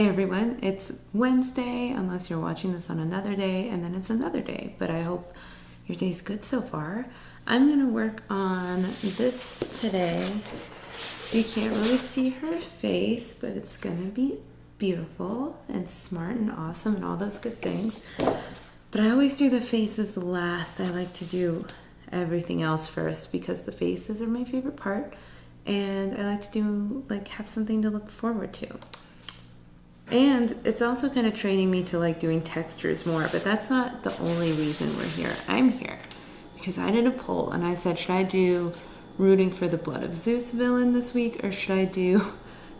Hey everyone, it's Wednesday, unless you're watching this on another day, and then it's another day, but I hope your day's good so far. I'm gonna work on this today. You can't really see her face, but it's gonna be beautiful and smart and awesome and all those good things. But I always do the faces last. I like to do everything else first because the faces are my favorite part, and I like to have something to look forward to. And it's also kind of training me to doing textures more, but that's not the only reason we're here. I'm here because I did a poll and I said, should I do rooting for the Blood of Zeus villain this week or should I do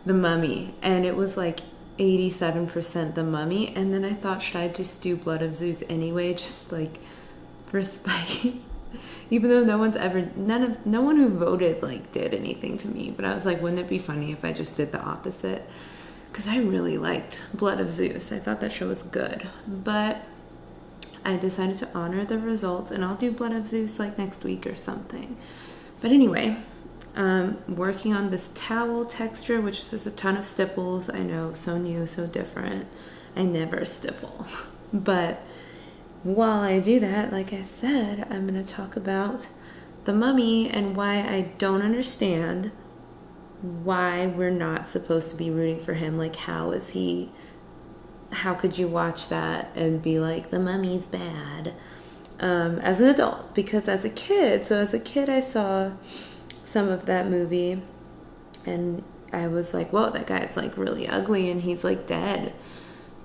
the Mummy? And it was 87% the Mummy. And then I thought, should I just do Blood of Zeus anyway, just for spite? Even though no one who voted did anything to me, but I was like, wouldn't it be funny if I just did the opposite? Because I really liked Blood of Zeus. I thought that show was good. But I decided to honor the results, and I'll do Blood of Zeus next week or something. But anyway, working on this towel texture, which is just a ton of stipples. I know, so new, so different. I never stipple. But while I do that, like I said, I'm going to talk about the Mummy and why I don't understand why we're not supposed to be rooting for him. How could you watch that and be like, the Mummy's bad, as an adult? Because as a kid I saw some of that movie and I was like, whoa, that guy's really ugly and he's dead,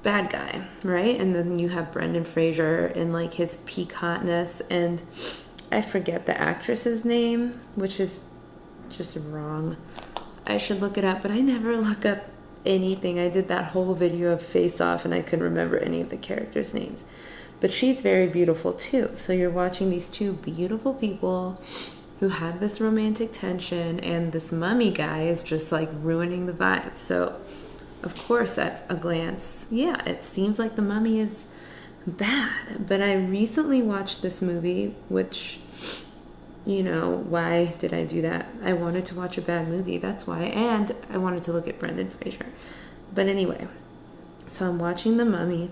bad guy, right? And then you have Brendan Fraser in his peak hotness, and I forget the actress's name, which is just wrong. I should look it up, but I never look up anything. I did that whole video of Face Off and I couldn't remember any of the characters' names. But she's very beautiful too. So you're watching these two beautiful people who have this romantic tension, and this Mummy guy is just ruining the vibe. So of course at a glance, yeah, it seems like the Mummy is bad. But I recently watched this movie, which, why did I do that? I wanted to watch a bad movie, that's why, and I wanted to look at Brendan Fraser. But anyway, so I'm watching The Mummy,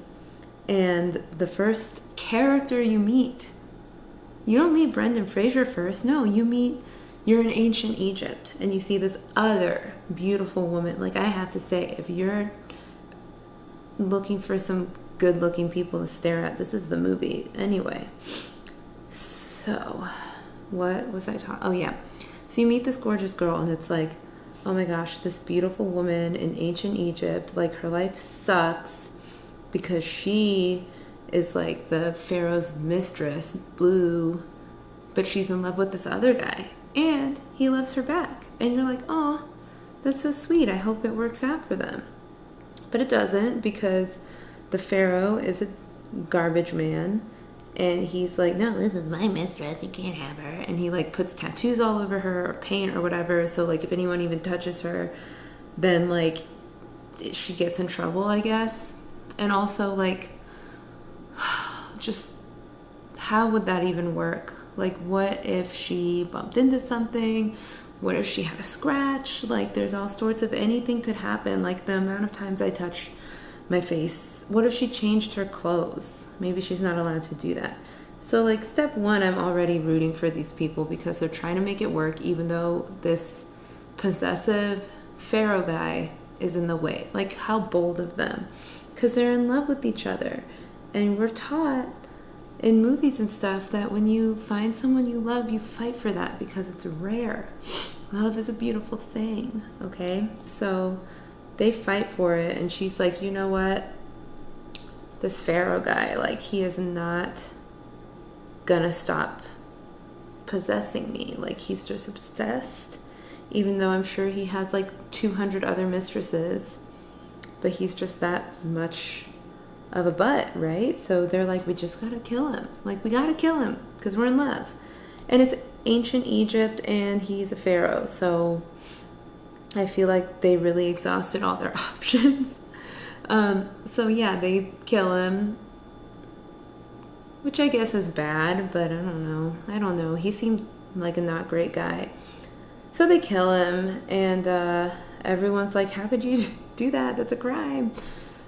and the first character you don't meet Brendan Fraser first. No, you're in ancient Egypt, and you see this other beautiful woman. I have to say, if you're looking for some good-looking people to stare at, this is the movie. Anyway, so what was I talking? Oh yeah. So you meet this gorgeous girl and it's oh my gosh, this beautiful woman in ancient Egypt, her life sucks because she is the pharaoh's mistress, Blue, but she's in love with this other guy and he loves her back. And you're oh, that's so sweet. I hope it works out for them. But it doesn't, because the pharaoh is a garbage man. And he's no, this is my mistress, you can't have her. And he puts tattoos all over her, or paint or whatever. So if anyone even touches her, then she gets in trouble, I guess. And also just how would that even work? What if she bumped into something? What if she had a scratch? There's all sorts of, anything could happen. The amount of times I touch my face. What if she changed her clothes? Maybe she's not allowed to do that. So step one, I'm already rooting for these people because they're trying to make it work, even though this possessive pharaoh guy is in the way. How bold of them, because they're in love with each other. And we're taught in movies and stuff that when you find someone you love, you fight for that because it's rare. Love is a beautiful thing, okay? So they fight for it, and she's you know what? This pharaoh guy, he is not gonna stop possessing me. He's just obsessed, even though I'm sure he has 200 other mistresses, but he's just that much of a butt, right? So they're we just gotta kill him. We gotta kill him because we're in love. And it's ancient Egypt, and he's a pharaoh, so I feel they really exhausted all their options. So yeah, they kill him, which I guess is bad, but I don't know. He seemed like a not great guy. So they kill him, and everyone's how could you do that. That's a crime.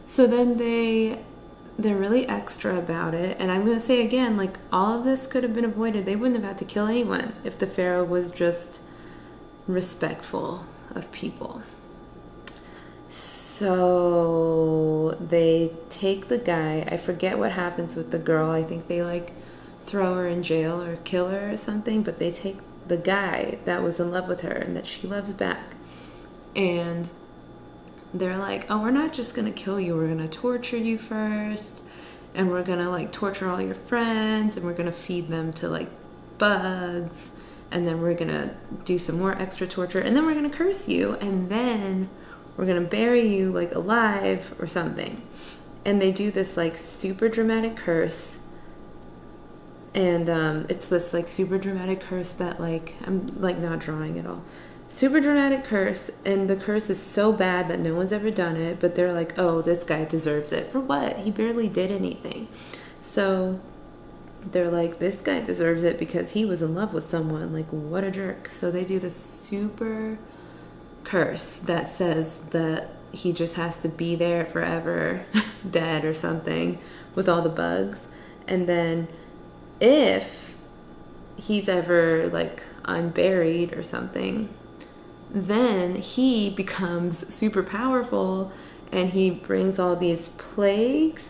So then they're really extra about it. And I'm going to say again, like, all of this could have been avoided. They wouldn't have had to kill anyone if the Pharaoh was just respectful of people. So they take the guy. I forget what happens with the girl. I think they like throw her in jail or kill her or something, but they take the guy that was in love with her and that she loves back. And they're like, oh, we're not just going to kill you. We're going to torture you first. And we're going to like torture all your friends. And we're going to feed them to like bugs. And then we're going to do some more extra torture. And then we're going to curse you. And then we're going to bury you like alive or something. And they do this like super dramatic curse. And it's this like super dramatic curse that like, I'm like not drawing at all. Super dramatic curse, and the curse is so bad that no one's ever done it, but they're like, oh, this guy deserves it. For what? He barely did anything. So they're like, this guy deserves it because he was in love with someone. Like, what a jerk. So they do this super curse that says that he just has to be there forever, dead or something, with all the bugs. And then if he's ever like unburied or something, then he becomes super powerful and he brings all these plagues.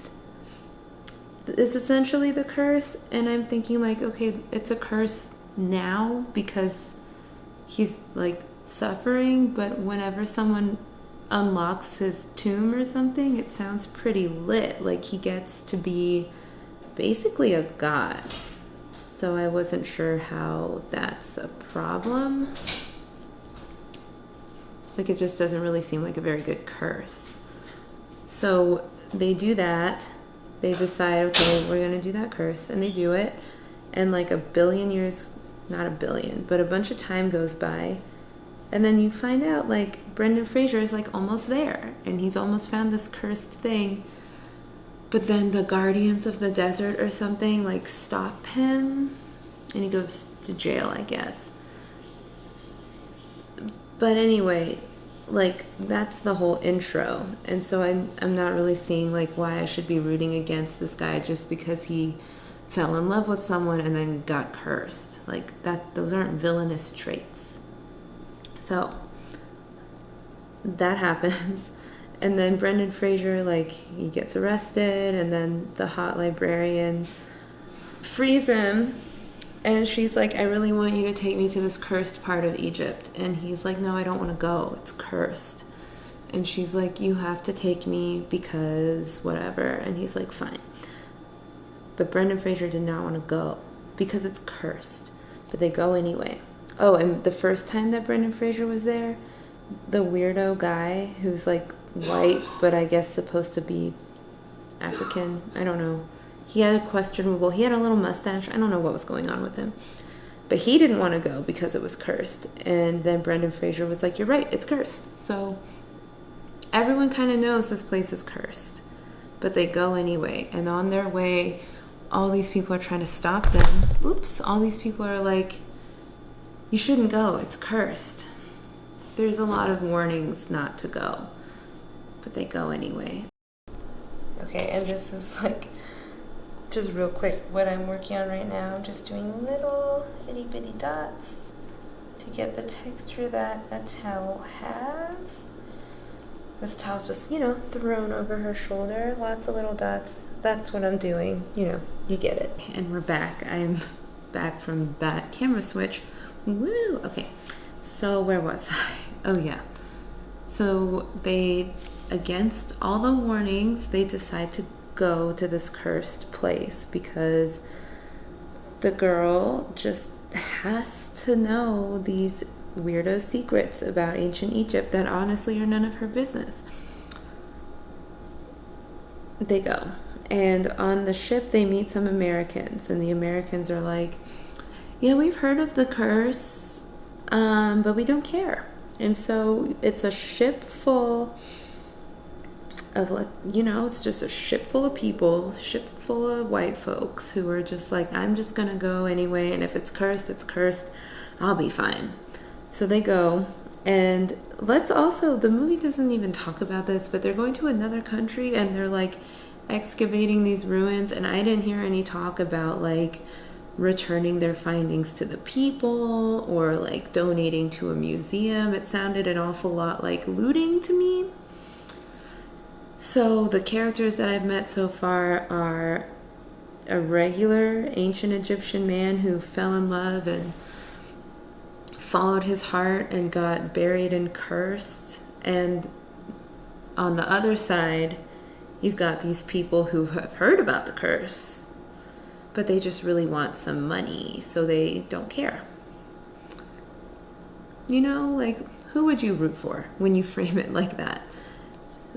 It's essentially the curse. And I'm thinking like, okay, it's a curse now because he's like suffering, but whenever someone unlocks his tomb or something, it sounds pretty lit. Like he gets to be basically a god. So I wasn't sure how that's a problem. Like, it just doesn't really seem like a very good curse. So they do that. They decide, okay, we're going to do that curse. And they do it. And like a billion years, not a billion, but a bunch of time goes by. And then you find out, like, Brendan Fraser is like almost there. And he's almost found this cursed thing. But then the guardians of the desert or something, like, stop him. And he goes to jail, I guess. But anyway, like, that's the whole intro. And so I'm not really seeing, like, why I should be rooting against this guy just because he fell in love with someone and then got cursed. Like, those aren't villainous traits. So that happens. And then Brendan Fraser, like, he gets arrested, and then the hot librarian frees him. And she's like, I really want you to take me to this cursed part of Egypt. And he's like, no, I don't want to go. It's cursed. And she's like, you have to take me because whatever. And he's like, fine. But Brendan Fraser did not want to go because it's cursed. But they go anyway. Oh, and the first time that Brendan Fraser was there, the weirdo guy who's like white, but I guess supposed to be African. I don't know. He had he had a little mustache. I don't know what was going on with him. But he didn't want to go because it was cursed. And then Brendan Fraser was like, you're right, it's cursed. So everyone kind of knows this place is cursed. But they go anyway. And on their way, all these people are trying to stop them. Oops. All these people are like, you shouldn't go, it's cursed. There's a lot of warnings not to go. But they go anyway. Okay, and this is like, just real quick, what I'm working on right now. I'm just doing little itty bitty dots to get the texture that a towel has. This towel's just, thrown over her shoulder. Lots of little dots. That's what I'm doing. You get it. And we're back. I'm back from that camera switch. Woo! Okay. So where was I? Oh, yeah. So they, against all the warnings, they decide to go to this cursed place because the girl just has to know these weirdo secrets about ancient Egypt that honestly are none of her business. They go, and on the ship they meet some Americans, and the Americans are like, yeah, we've heard of the curse, but we don't care. And so it's a ship full of, it's just a ship full of people, ship full of white folks who are just like, I'm just gonna go anyway, and if it's cursed, it's cursed, I'll be fine. So they go, And let's also, the movie doesn't even talk about this, but they're going to another country and they're like excavating these ruins, and I didn't hear any talk about like returning their findings to the people or like donating to a museum. It sounded an awful lot like looting to me. So the characters that I've met so far are a regular ancient Egyptian man who fell in love and followed his heart and got buried and cursed. And on the other side, you've got these people who have heard about the curse, but they just really want some money, so they don't care. You know, like, who would you root for when you frame it like that?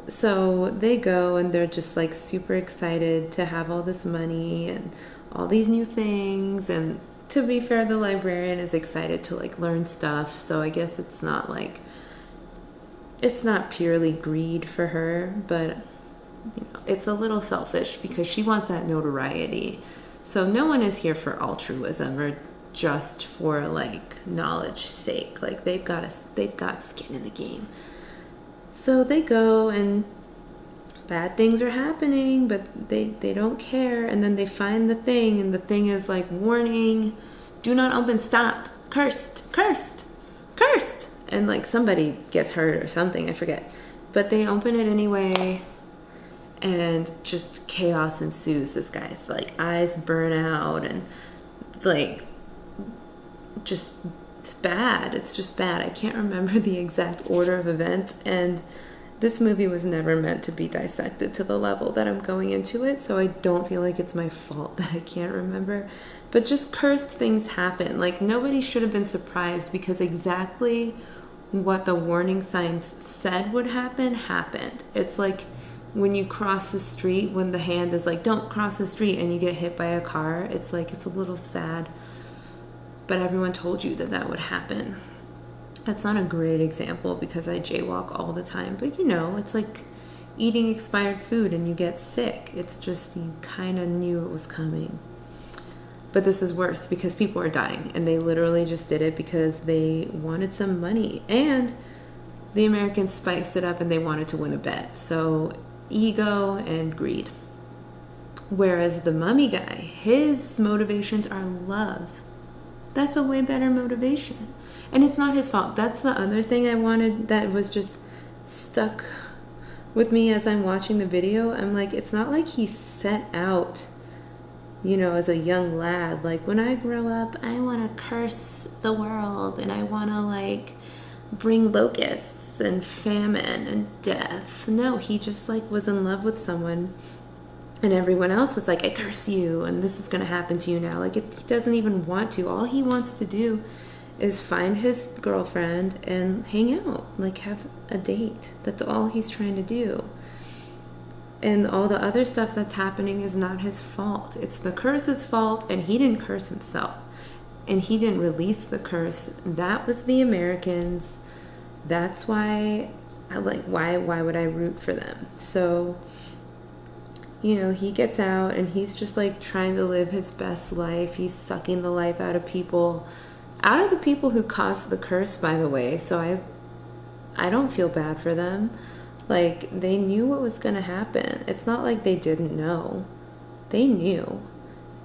So they go and they're just like super excited to have all this money and all these new things. And to be fair, the librarian is excited to like learn stuff. So I guess it's not purely greed for her, but you know, it's a little selfish because she wants that notoriety. So no one is here for altruism or just for like knowledge sake. Like they've got skin in the game. So they go and bad things are happening, but they don't care. And then they find the thing, and the thing is like, warning, do not open, stop, cursed, cursed, cursed. And like somebody gets hurt or something, I forget. But they open it anyway, and just chaos ensues. This guy's like eyes burn out, and like just it's bad. It's just bad. I can't remember the exact order of events, and this movie was never meant to be dissected to the level that I'm going into it, so I don't feel like it's my fault that I can't remember. But just cursed things happen. Like nobody should have been surprised, because exactly what the warning signs said would happen happened. It's like when you cross the street, when the hand is like, don't cross the street, and you get hit by a car. It's like, it's a little sad, but everyone told you that that would happen. That's not a great example because I jaywalk all the time, but you know, it's like eating expired food and you get sick. It's just, you kind of knew it was coming. But this is worse because people are dying, and they literally just did it because they wanted some money, and the Americans spiced it up and they wanted to win a bet. So ego and greed. Whereas the mummy guy, his motivations are love. That's a way better motivation. And it's not his fault. That's the other thing I wanted that was just stuck with me as I'm watching the video. I'm like, it's not like he set out, you know, as a young lad, like, when I grow up, I want to curse the world and I want to like bring locusts and famine and death. No, he just like was in love with someone, and everyone else was like, I curse you and this is going to happen to you now. Like, he doesn't even want to. All he wants to do is find his girlfriend and hang out, like have a date. That's all he's trying to do. And all the other stuff that's happening is not his fault. It's the curse's fault, and he didn't curse himself. And he didn't release the curse. That was the Americans. That's why why would I root for them? So, you know, he gets out and he's just like trying to live his best life. He's sucking the life out of people. Out of the people who caused the curse, by the way. So I don't feel bad for them. Like, they knew what was going to happen. It's not like they didn't know. They knew.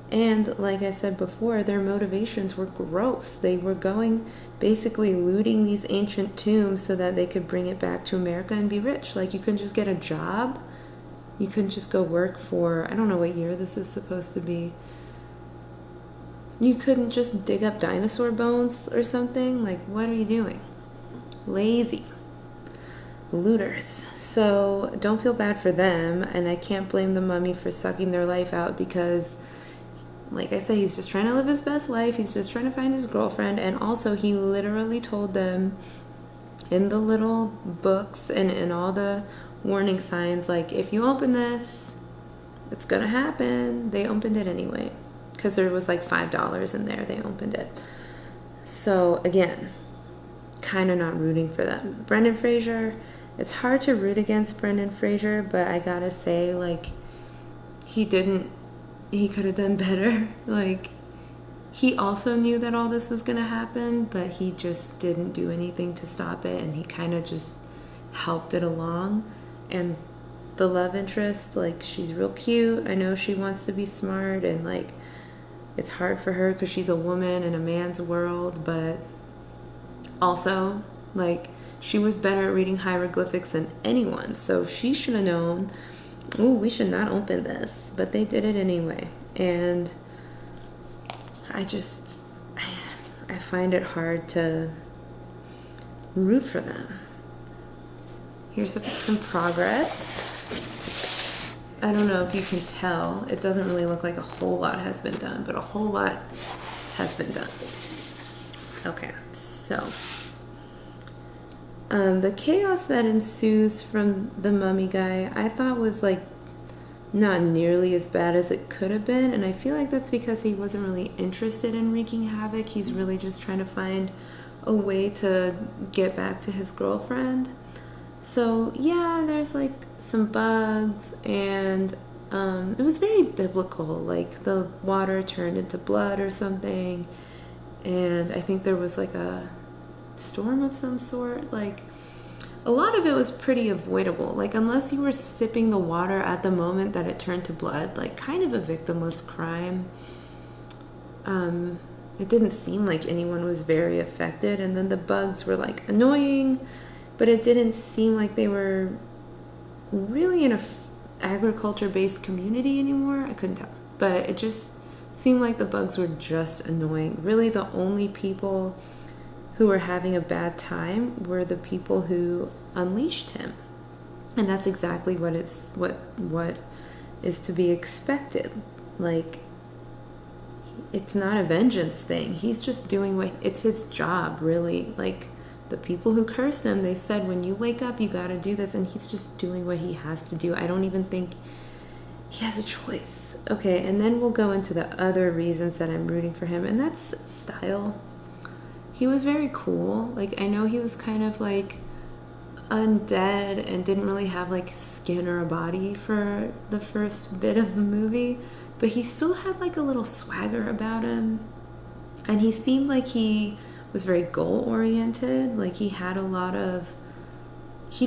And like I said before, their motivations were gross. They were going, basically looting these ancient tombs so that they could bring it back to America and be rich. Like, you couldn't just get a job. You couldn't just go work for, I don't know what year this is supposed to be. You couldn't just dig up dinosaur bones or something. Like, what are you doing? Lazy. Looters. So don't feel bad for them, and I can't blame the mummy for sucking their life out because, like I said, he's just trying to live his best life. He's just trying to find his girlfriend, and also he literally told them in the little books and in all the warning signs, like, if you open this, it's gonna happen. They opened it anyway because there was like $5 in there. They opened it. So again, kind of not rooting for them. Brendan Fraser, it's hard to root against Brendan Fraser, but I gotta say, like, he could have done better. Like, he also knew that all this was going to happen, but he just didn't do anything to stop it, and he kind of just helped it along. And the love interest, like, she's real cute. I know she wants to be smart, and like, it's hard for her because she's a woman in a man's world, but also, like, she was better at reading hieroglyphics than anyone, so she should have known, oh, we should not open this, but they did it anyway. And I find it hard to root for them. Here's some progress. I don't know if you can tell. It doesn't really look like a whole lot has been done, but a whole lot has been done. Okay, so the chaos that ensues from the mummy guy, I thought was like not nearly as bad as it could have been, and I feel like that's because he wasn't really interested in wreaking havoc. He's really just trying to find a way to get back to his girlfriend. So yeah, there's like some bugs, and it was very biblical, like the water turned into blood or something, and I think there was like a storm of some sort. Like, a lot of it was pretty avoidable, like unless you were sipping the water at the moment that it turned to blood, like kind of a victimless crime. It didn't seem like anyone was very affected, and then the bugs were like annoying, but it didn't seem like they were really in a agriculture-based community anymore. I couldn't tell, but it just seemed like the bugs were just annoying. Really, the only people who were having a bad time were the people who unleashed him, and that's exactly what is to be expected. Like, it's not a vengeance thing. He's just doing it's his job, really. Like, the people who cursed him, they said, when you wake up, you got to do this, and he's just doing what he has to do. I don't even think he has a choice. Okay, and then we'll go into the other reasons that I'm rooting for him, and that's style. He was very cool. Like, I know he was kind of like undead and didn't really have like skin or a body for the first bit of the movie, but he still had like a little swagger about him, and he seemed like he was very goal oriented. Like, he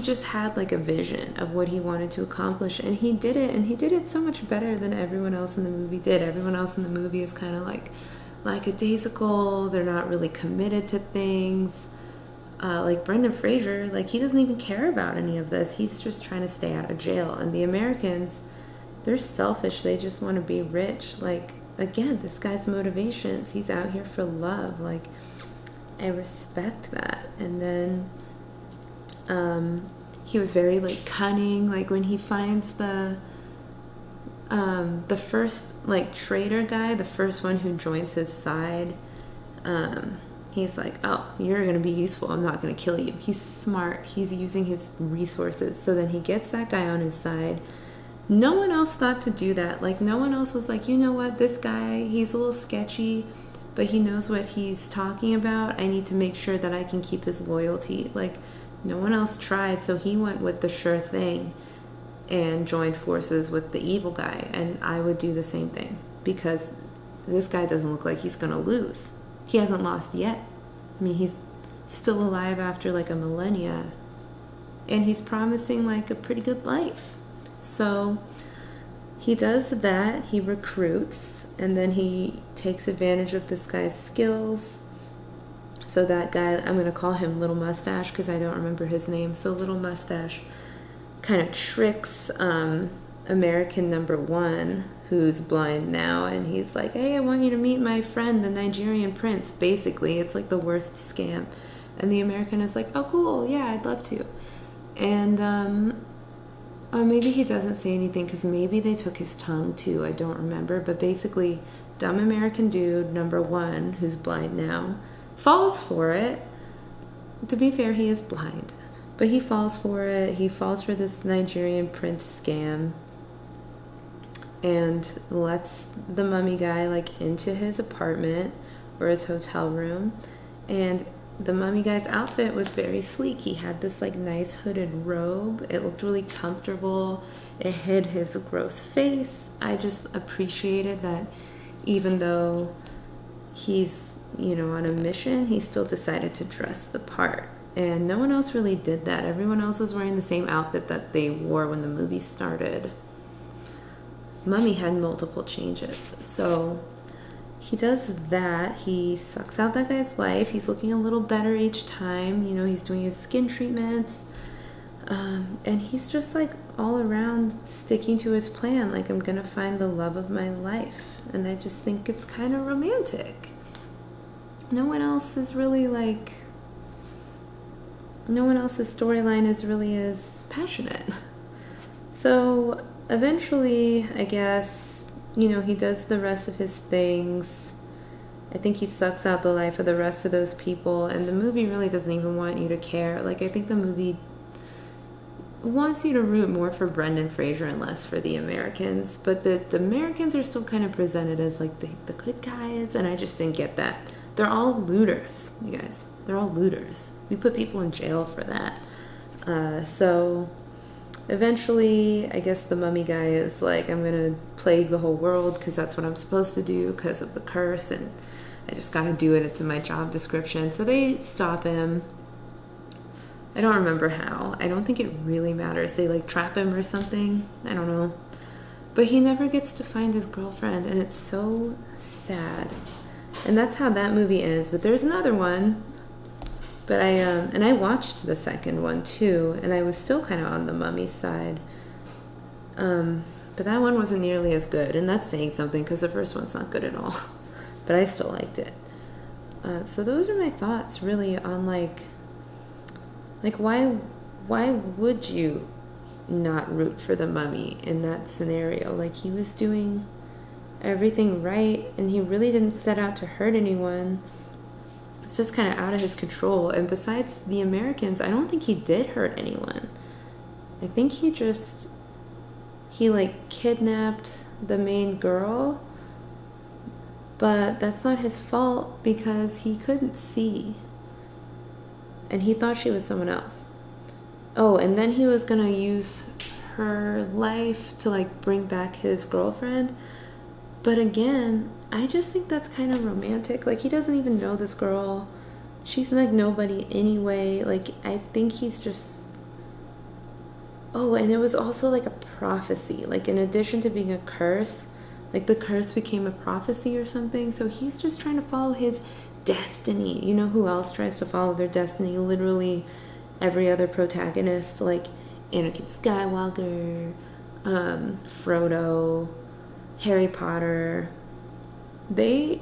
just had like a vision of what he wanted to accomplish, and he did it, and he did it so much better than everyone else in the movie did. Everyone else in the movie is kind of like lackadaisical. They're not really committed to things. Like Brendan Fraser, like, he doesn't even care about any of this. He's just trying to stay out of jail. And the Americans, they're selfish. They just want to be rich. Like, again, this guy's motivations, he's out here for love. Like, I respect that. And then he was very like cunning. Like, when he finds the first like traitor guy, the first one who joins his side, he's like, oh, you're gonna be useful, I'm not gonna kill you. He's smart. He's using his resources. So then he gets that guy on his side. No one else thought to do that. Like, no one else was like, you know what, this guy, he's a little sketchy, but he knows what he's talking about. I need to make sure that I can keep his loyalty. Like, no one else tried, so he went with the sure thing and joined forces with the evil guy. And I would do the same thing, because this guy doesn't look like he's gonna lose. He hasn't lost yet. I mean, he's still alive after like a millennia, and he's promising like a pretty good life. So he does that. He recruits, and then he takes advantage of this guy's skills. So that guy, I'm going to call him Little Mustache because I don't remember his name. So Little Mustache kind of tricks American number one, who's blind now, and he's like, hey, I want you to meet my friend, the Nigerian prince. Basically, it's like the worst scam. And the American is like, oh, cool, yeah, I'd love to. And or maybe he doesn't say anything because maybe they took his tongue too. I don't remember. But basically, dumb American dude, number one, who's blind now, falls for it. To be fair, he is blind. But he falls for it. He falls for this Nigerian prince scam and lets the mummy guy like into his apartment or his hotel room. And the mummy guy's outfit was very sleek. He had this like nice hooded robe. It looked really comfortable. It hid his gross face. I just appreciated that even though he's, you know, on a mission, he still decided to dress the part. And no one else really did that. Everyone else was wearing the same outfit that they wore when the movie started. Mummy had multiple changes. So he does that. He sucks out that guy's life. He's looking a little better each time. You know, he's doing his skin treatments. And he's just like all around sticking to his plan. Like, I'm going to find the love of my life. And I just think it's kind of romantic. No one else is really like... No one else's storyline is really as passionate. So eventually, I guess, you know, he does the rest of his things. I think he sucks out the life of the rest of those people, and the movie really doesn't even want you to care. Like, I think the movie wants you to root more for Brendan Fraser and less for the Americans, but the Americans are still kind of presented as like the good guys, and I just didn't get that. They're all looters, you guys. They're all looters. We put people in jail for that. So eventually, I guess the mummy guy is like, I'm going to plague the whole world because that's what I'm supposed to do because of the curse, and I just got to do it. It's in my job description. So they stop him. I don't remember how. I don't think it really matters. They like trap him or something. I don't know. But he never gets to find his girlfriend, and it's so sad. And that's how that movie ends. But there's another one. But I watched the second one too, and I was still kind of on the mummy side. But that one wasn't nearly as good, and that's saying something because the first one's not good at all. But I still liked it. So those are my thoughts really on like why would you not root for the mummy in that scenario? Like, he was doing everything right, and he really didn't set out to hurt anyone. It's just kind of out of his control. And besides the Americans, I don't think he did hurt anyone. I think he like kidnapped the main girl, but that's not his fault because he couldn't see. And he thought she was someone else. Oh, and then he was gonna use her life to like bring back his girlfriend. But again, I just think that's kind of romantic. Like, he doesn't even know this girl. She's like nobody anyway. Like, I think he's just... Oh, and it was also like a prophecy. Like, in addition to being a curse, like the curse became a prophecy or something. So he's just trying to follow his destiny. You know who else tries to follow their destiny? Literally every other protagonist. Like Anakin Skywalker, Frodo, Harry Potter. They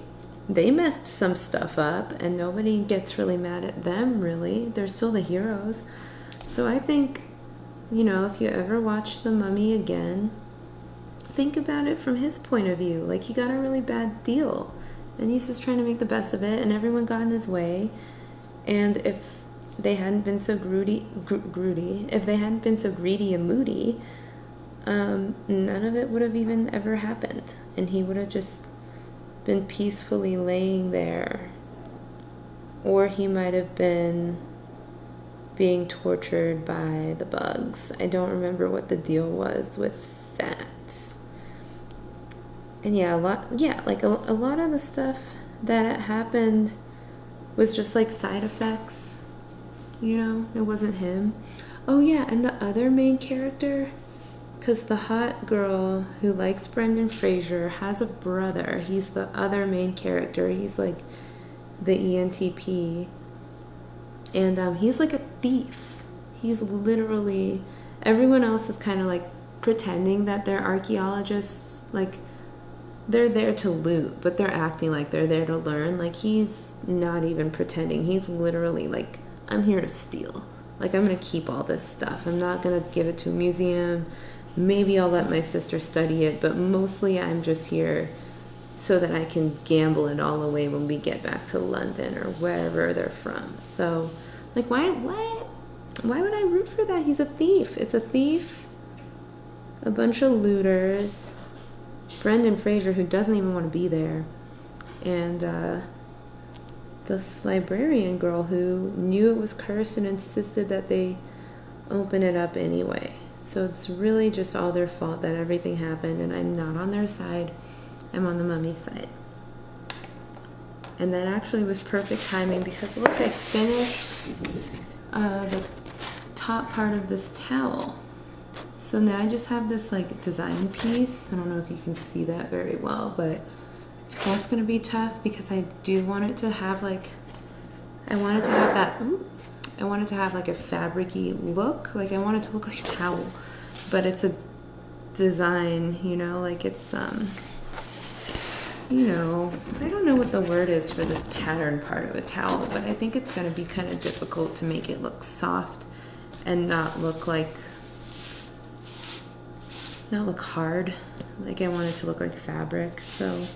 messed some stuff up, and nobody gets really mad at them, really. They're still the heroes. So I think, you know, if you ever watch The Mummy again, think about it from his point of view. Like, he got a really bad deal, and he's just trying to make the best of it, and everyone got in his way. And if they hadn't been so if they hadn't been so greedy and looty, none of it would have even ever happened, and he would have just been peacefully laying there, or he might have been being tortured by the bugs. I don't remember what the deal was with that. And yeah, like a lot of the stuff that happened was just like side effects, you know. It wasn't him. Oh yeah, and the other main character, because the hot girl who likes Brendan Fraser has a brother. He's the other main character. He's like the ENTP. And he's like a thief. He's literally... Everyone else is kind of like pretending that they're archaeologists. Like, they're there to loot, but they're acting like they're there to learn. Like, he's not even pretending. He's literally like, I'm here to steal. Like, I'm going to keep all this stuff. I'm not going to give it to a museum. Maybe I'll let my sister study it, but mostly I'm just here so that I can gamble it all away when we get back to London or wherever they're from. So, like, why would I root for that? He's a thief. It's a thief, a bunch of looters, Brendan Fraser, who doesn't even want to be there, and this librarian girl who knew it was cursed and insisted that they open it up anyway. So it's really just all their fault that everything happened, and I'm not on their side. I'm on the mummy's side. And that actually was perfect timing because look, I finished the top part of this towel. So now I just have this like design piece. I don't know if you can see that very well, but that's gonna be tough because I do want it to have like, I want it to have that, I want it to have like a fabric-y look. Like I want it to look like a towel, but it's a design, you know, like it's, you know, I don't know what the word is for this pattern part of a towel, but I think it's gonna be kind of difficult to make it look soft and not look hard. Like I want it to look like fabric. So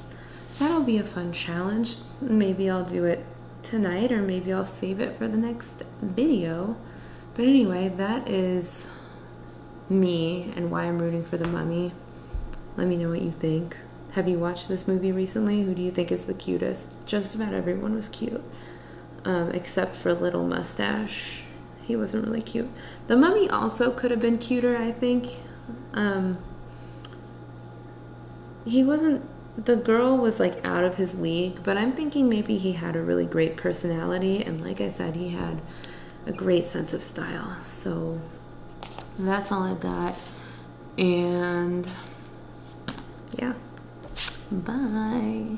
that'll be a fun challenge. Maybe I'll do it tonight or maybe I'll save it for the next video. But anyway, that is me and why I'm rooting for The Mummy. Let me know what you think. Have you watched this movie recently? Who do you think is the cutest? Just about everyone was cute. Except for Little Mustache. He wasn't really cute. The Mummy also could have been cuter, I think. He wasn't, the girl was like out of his league, but I'm thinking maybe he had a really great personality, and like I said, he had a great sense of style. So that's all I've got, and yeah, bye.